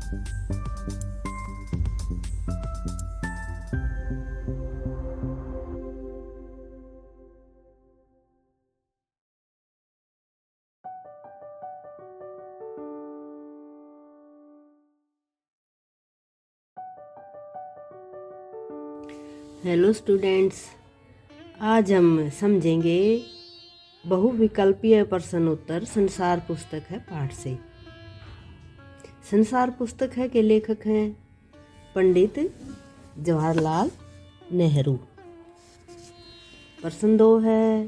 Hello students, आज हम समझेंगे बहुविकल्पीय प्रश्नोत्तर संसार पुस्तक है पाठ से। संसार पुस्तक है के लेखक हैं पंडित जवाहरलाल नेहरू। प्रश्न 2 है,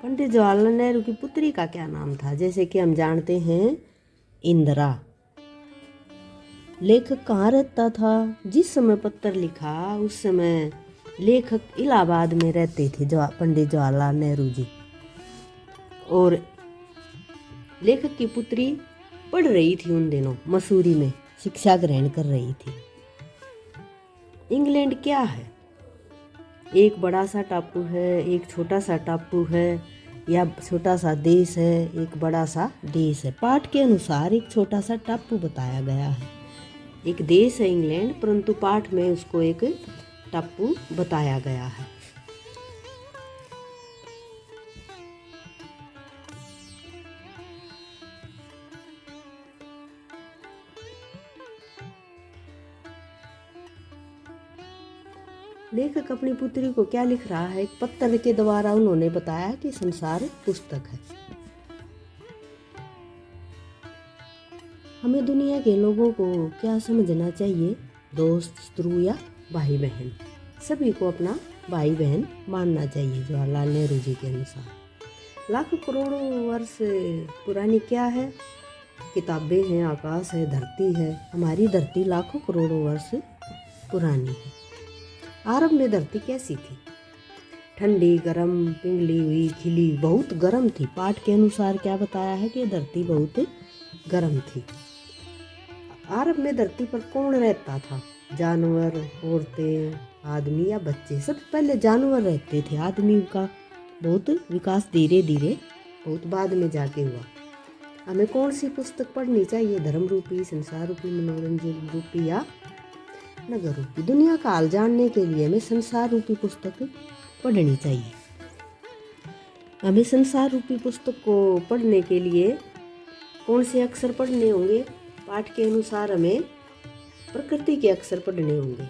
पंडित जवाहरलाल नेहरू की पुत्री का क्या नाम था? जैसे कि हम जानते हैं इंदिरा। लेखक कहाँ रहता था? जिस समय पत्र लिखा उस समय लेखक इलाहाबाद में रहते थे, पंडित जवाहरलाल नेहरू जी। और लेखक की पुत्री पढ़ रही थी उन दिनों, मसूरी में शिक्षा ग्रहण कर रही थी। इंग्लैंड क्या है? एक बड़ा सा टापू है, एक छोटा सा टापू है, या छोटा सा देश है, एक बड़ा सा देश है? पाठ के अनुसार एक छोटा सा टापू बताया गया है। एक देश है इंग्लैंड, परंतु पाठ में उसको एक टापू बताया गया है। लेखक अपनी पुत्री को क्या लिख रहा है? एक पत्र के द्वारा उन्होंने बताया कि संसार पुस्तक है। हमें दुनिया के लोगों को क्या समझना चाहिए? दोस्त, शत्रु या भाई बहन, सभी को अपना भाई बहन मानना चाहिए जवाहरलाल नेहरू जी के अनुसार। लाखों करोड़ों वर्ष पुरानी क्या है? किताबें हैं, आकाश है, धरती है। हमारी धरती लाखों करोड़ों वर्ष पुरानी है। आरंभ में धरती कैसी थी? ठंडी, गर्म, पिघली हुई, खिली, बहुत गर्म थी। पाठ के अनुसार क्या बताया है कि धरती बहुत गर्म थी। आरंभ में धरती पर कौन रहता था? जानवर, औरतें, आदमी या बच्चे? सबसे पहले जानवर रहते थे। आदमी का बहुत विकास धीरे धीरे बहुत बाद में जाके हुआ। हमें कौन सी पुस्तक पढ़नी चाहिए? धर्म रूपी, संसार रूपी, मनोरंजन रूपी या नगर रूपी? दुनिया का हाल जानने के लिए हमें संसार रूपी पुस्तक पढ़नी चाहिए। हमें संसार रूपी पुस्तक को पढ़ने के लिए कौन से अक्षर पढ़ने होंगे? पाठ के अनुसार हमें प्रकृति के अक्षर पढ़ने होंगे।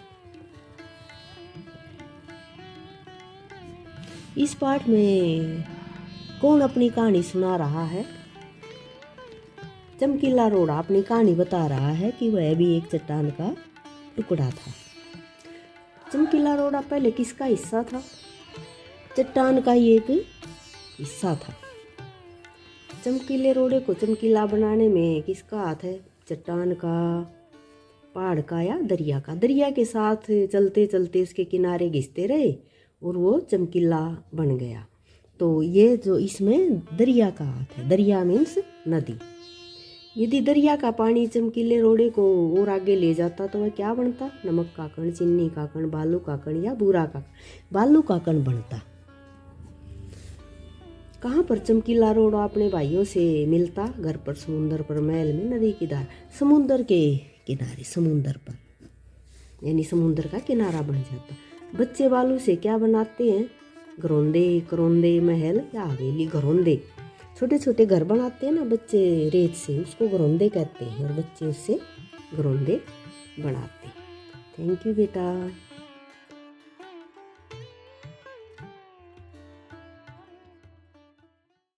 इस पाठ में कौन अपनी कहानी सुना रहा है? चमकीला रोड़ा अपनी कहानी बता रहा है कि वह भी एक चट्टान का टुकड़ा था। चमकीला रोड़ा पहले किसका हिस्सा था? चट्टान का ही एक हिस्सा था। चमकीले रोड़े को चमकीला बनाने में किसका हाथ है? चट्टान का, पहाड़ का या दरिया का? दरिया के साथ चलते चलते उसके किनारे घिसते रहे और वो चमकीला बन गया। तो ये जो इसमें दरिया का हाथ है। दरिया मीन्स नदी। यदि दरिया का पानी चमकीले रोड़े को और आगे ले जाता तो वह क्या बनता? नमक का कण, चीनी का कण, बालू का कण या बूरा का कण? बालू का कण बनता। कहाँ पर चमकीला रोड़ा अपने भाइयों से मिलता? घर पर, समुद्र पर, महल में, नदी की धार? समुद्र के किनारे, समुद्र पर, यानी समुद्र का किनारा बन जाता। बच्चे बालू से क्या बनाते हैं? घरौंदे, करौंदे, महल या हवेली? घरौंदे, छोटे छोटे घर बनाते हैं ना बच्चे रेत से, उसको घरौंदे कहते हैं और बच्चे उससे घरौंदे बनाते हैं। थैंक यू बेटा।